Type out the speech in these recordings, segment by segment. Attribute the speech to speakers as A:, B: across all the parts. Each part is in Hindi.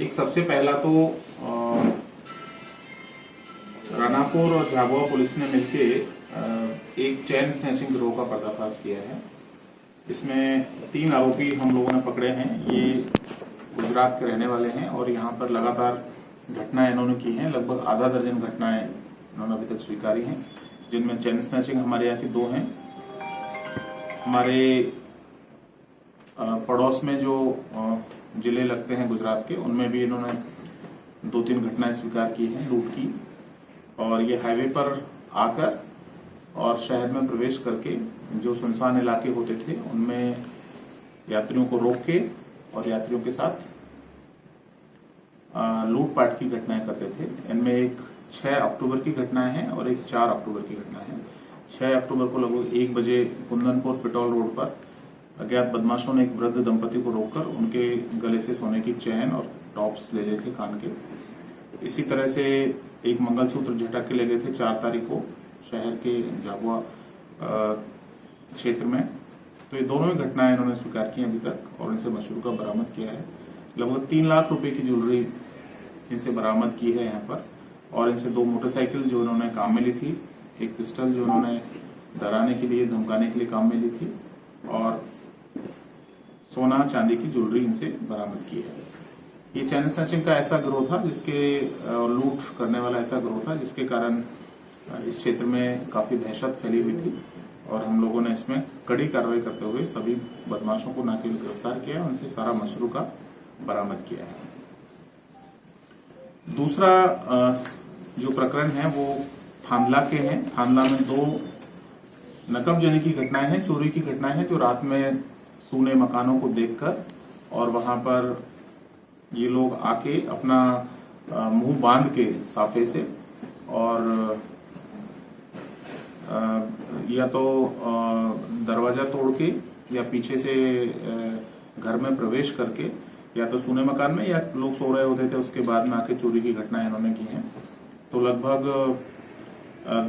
A: एक सबसे पहला तो रानापुर और झाबुआ पुलिस ने मिलके एक चैन स्नैचिंग गिरोह का पर्दाफाश किया है। इसमें 3 आरोपी हम लोगों ने पकड़े हैं। ये गुजरात के रहने वाले हैं और यहाँ पर लगातार घटनाएं इन्होंने की हैं। लगभग आधा दर्जन घटनाएं इन्होंने अभी तक स्वीकारी हैं, जिनमें चैन स्नैचिंग हमारे यहाँ की 2 हैं। हमारे पड़ोस में जो जिले लगते हैं गुजरात के, उनमें भी इन्होंने 2-3 घटनाएं स्वीकार की हैं लूट की। और ये हाईवे पर आकर और शहर में प्रवेश करके जो सुनसान इलाके होते थे उनमें यात्रियों को रोक के और यात्रियों के साथ लूटपाट की घटनाएं करते थे। इनमें एक 6 अक्टूबर की घटना है और एक 4 अक्टूबर की घटना है। 6 अक्टूबर को लगभग 1 बजे कुंदनपुर पिटौल रोड पर अज्ञात बदमाशों ने एक वृद्ध दंपति को रोककर उनके गले से सोने की चैन और टॉप्स ले गए थे कान के। इसी तरह से एक मंगलसूत्र झटक के ले गए थे 4 तारीख को शहर के झाबुआ क्षेत्र में। तो ये दोनों ही घटनाएं इन्होंने स्वीकार की अभी तक और इनसे मशरूका बरामद किया है। लगभग 3 लाख रुपए की ज्वेलरी इनसे बरामद की है यहाँ पर। और इनसे 2 मोटरसाइकिल जो इन्होंने काम में ली थी, एक पिस्टल जो इन्होंने डराने के लिए धमकाने के लिए काम में ली थी, और सोना चांदी की ज्वेलरी इनसे बरामद की है। ये चैन स्नैचिंग का ऐसा गिरोह था जिसके लूट करने वाला ऐसा गिरोह था जिसके कारण इस क्षेत्र में काफी दहशत फैली हुई थी। और हम लोगों ने इसमें कड़ी कार्रवाई करते हुए सभी बदमाशों को न केवल गिरफ्तार किया, उनसे सारा मशरूका बरामद किया है। दूसरा जो प्रकरण है वो थांदला के हैं। थांदला में 2 नकबजनी की घटनाएं हैं, चोरी की घटनाएं हैं, जो रात में सूने मकानों को देखकर और वहां पर ये लोग आके अपना मुंह बांध के साफे से और या तो दरवाजा तोड़ के या पीछे से घर में प्रवेश करके या तो सूने मकान में या लोग सो रहे होते थे उसके बाद में आके चोरी की घटनाएं इन्होंने की हैं। तो लगभग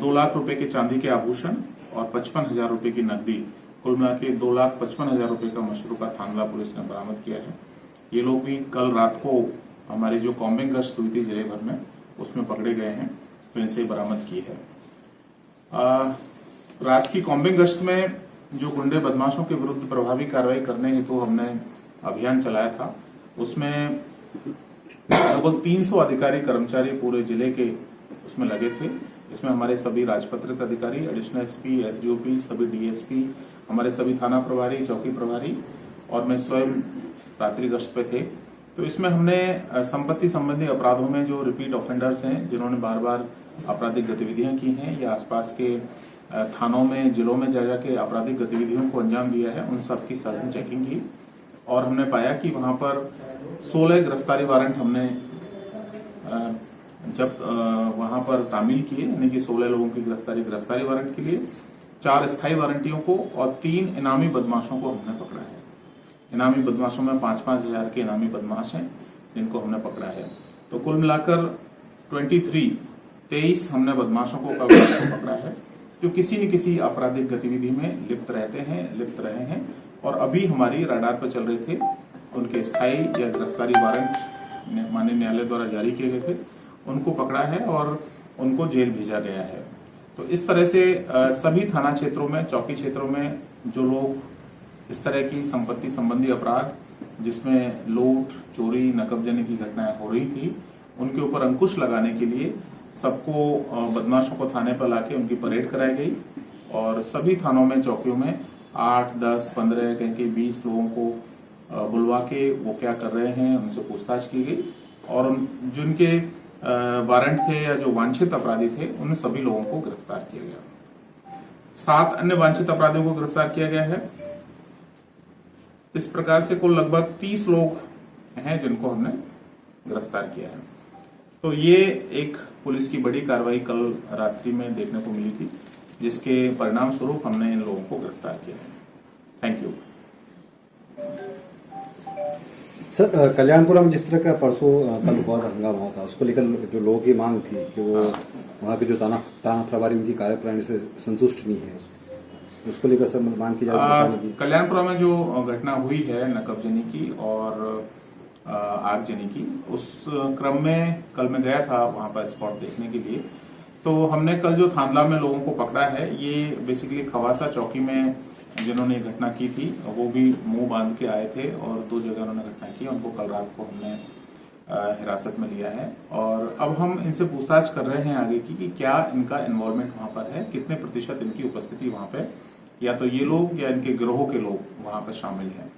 A: 2 लाख रुपए के चांदी के आभूषण और 55,000 रुपए की नकदी, कुल मिला के 2,55,000 रुपए का मशरूका थांदला पुलिस ने बरामद किया है। ये लोग भी कल रात को हमारी जो कॉम्बिंग गश्त हुई थी जिले भर में, उसमें पकड़े गए हैं, तो इनसे बरामद की है। रात की कॉम्बिंग गश्त में जो गुंडे बदमाशों के विरुद्ध प्रभावी कार्रवाई करने हेतु तो हमने अभियान चलाया था, उसमें लगभग 300 अधिकारी कर्मचारी पूरे जिले के उसमें लगे थे। इसमें हमारे सभी राजपत्रित अधिकारी, एडिशनल एसपी, एसडीओपी, सभी डीएसपी, हमारे सभी थाना प्रभारी, चौकी प्रभारी और मैं स्वयं रात्रि गश्त पे थे। तो इसमें हमने संपत्ति संबंधी अपराधों में जो रिपीट ऑफेंडर्स हैं, जिन्होंने बार बार आपराधिक गतिविधियां की हैं या आसपास के थानों में, जिलों में जा जाके आपराधिक गतिविधियों को अंजाम दिया है, उन सब की सघन चेकिंग की और हमने पाया कि वहां पर 16 गिरफ्तारी वारंट हमने जब वहां पर तामील किए, यानी कि 16 लोगों की गिरफ्तारी वारंट के लिए 4 स्थायी वारंटियों को और 3 इनामी बदमाशों को हमने पकड़ा है। इनामी बदमाशों में 5-5 हजार के इनामी बदमाश हैं जिनको हमने पकड़ा है। तो कुल मिलाकर 23 हमने बदमाशों को पकड़ा है जो किसी न किसी आपराधिक गतिविधि में लिप्त रहे हैं और अभी हमारी रडार पर चल रहे थे। उनके स्थायी या गिरफ्तारी वारंट माननीय न्यायालय द्वारा जारी किए गए थे, उनको पकड़ा है और उनको जेल भेजा गया है। तो इस तरह से सभी थाना क्षेत्रों में, चौकी क्षेत्रों में जो लोग इस तरह की संपत्ति संबंधी अपराध जिसमें लूट, चोरी, नकबजनी की घटनाएं हो रही थी, उनके ऊपर अंकुश लगाने के लिए सबको बदमाशों को थाने पर लाके उनकी परेड कराई गई और सभी थानों में, चौकियों में 8, 10, 15 कहीं के 20 लोगों को बुलवा के वो क्या कर रहे हैं उनसे पूछताछ की गई और जिनके वारंट थे या जो वांछित अपराधी थे उन सभी लोगों को गिरफ्तार किया गया। 7 अन्य वांछित अपराधियों को गिरफ्तार किया गया है। इस प्रकार से कुल लगभग 30 लोग हैं जिनको हमने गिरफ्तार किया है। तो ये एक पुलिस की बड़ी कार्रवाई कल रात्रि में देखने को मिली थी, जिसके परिणाम स्वरूप हमने इन लोगों को गिरफ्तार किया है। Thank you
B: sir. कल्याणपुरा में जिस तरह का परसों कल बहुत हंगामा हुआ था, उसको लेकर जो लोगों की मांग थी कि वो वहाँ के जो थाना प्रभारी उनकी कार्यप्रणाली से संतुष्ट नहीं है, उसको लेकर सर मांग की जा रही है।
A: कल्याणपुरा में जो घटना हुई है नकबजनी की और आगजनी की। उस क्रम में कल मैं गया था वहां पर स्पॉट देखने के लिए। तो हमने कल जो थांदला में लोगों को पकड़ा है, ये बेसिकली खवासा चौकी में जिन्होंने घटना की थी, वो भी मुंह बांध के आए थे और 2 जगह उन्होंने घटना की। उनको कल रात को हमने हिरासत में लिया है और अब हम इनसे पूछताछ कर रहे हैं आगे की कि क्या इनका इन्वॉल्वमेंट वहां पर है, कितने प्रतिशत इनकी उपस्थिति वहां पे, या तो ये लोग या इनके गिरोह के लोग वहां पर शामिल हैं।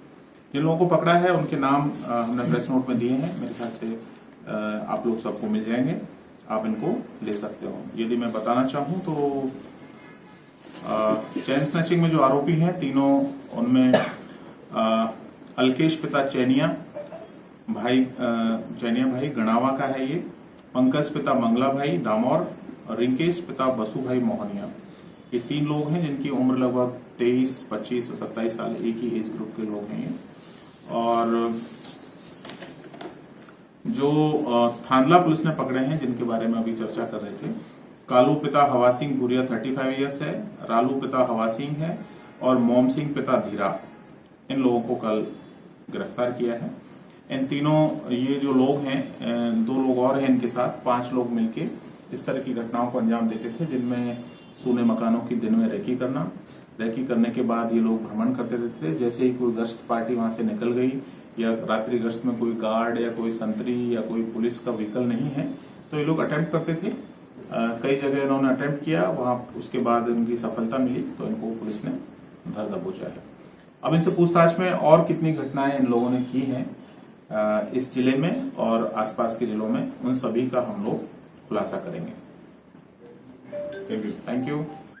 A: जिन लोगों को पकड़ा है उनके नाम हमने प्रेस नोट में दिए हैं, मेरे ख्याल से आप लोग सबको मिल जाएंगे, आप इनको ले सकते हो। यदि मैं बताना चाहूं तो चैन स्नैचिंग में जो आरोपी हैं तीनों, उनमें अलकेश पिता चैनिया भाई गणावा का है ये, पंकज पिता मंगला भाई डामोर और रिंकेश पिता बसु भाई मोहनिया। ये 3 लोग हैं जिनकी उम्र लगभग 23, 25 और 27 साल, एक ही एज ग्रुप के लोग हैं ये। और जो थांदला पुलिस ने पकड़े हैं जिनके बारे में अभी चर्चा कर रहे थे, कालू पिता हवा सिंह भूरिया 35 ईयर्स है, रालू पिता हवा सिंह है और मोम सिंह पिता धीरा, इन लोगों को कल गिरफ्तार किया है। इन तीनों, ये जो लोग हैं, 2 लोग और हैं इनके साथ, 5 लोग मिलके इस तरह की घटनाओं को अंजाम देते थे, जिनमें सूने मकानों की दिन में रेकी करने के बाद ये लोग भ्रमण करते रहते थे। जैसे ही कोई गश्त पार्टी वहां से निकल गई या रात्रि गश्त में कोई गार्ड या कोई संतरी या कोई पुलिस का व्हीकल नहीं है, तो ये लोग अटेम्प्ट करते थे। कई जगह इन्होंने अटेम्प्ट किया, वहां उसके बाद इनकी सफलता मिली तो इनको पुलिस ने धर दबोचा है। अब इनसे पूछताछ में और कितनी घटनाएं इन लोगों ने की हैं इस जिले में और आसपास के जिलों में, उन सभी का हम लोग खुलासा करेंगे। Thank you.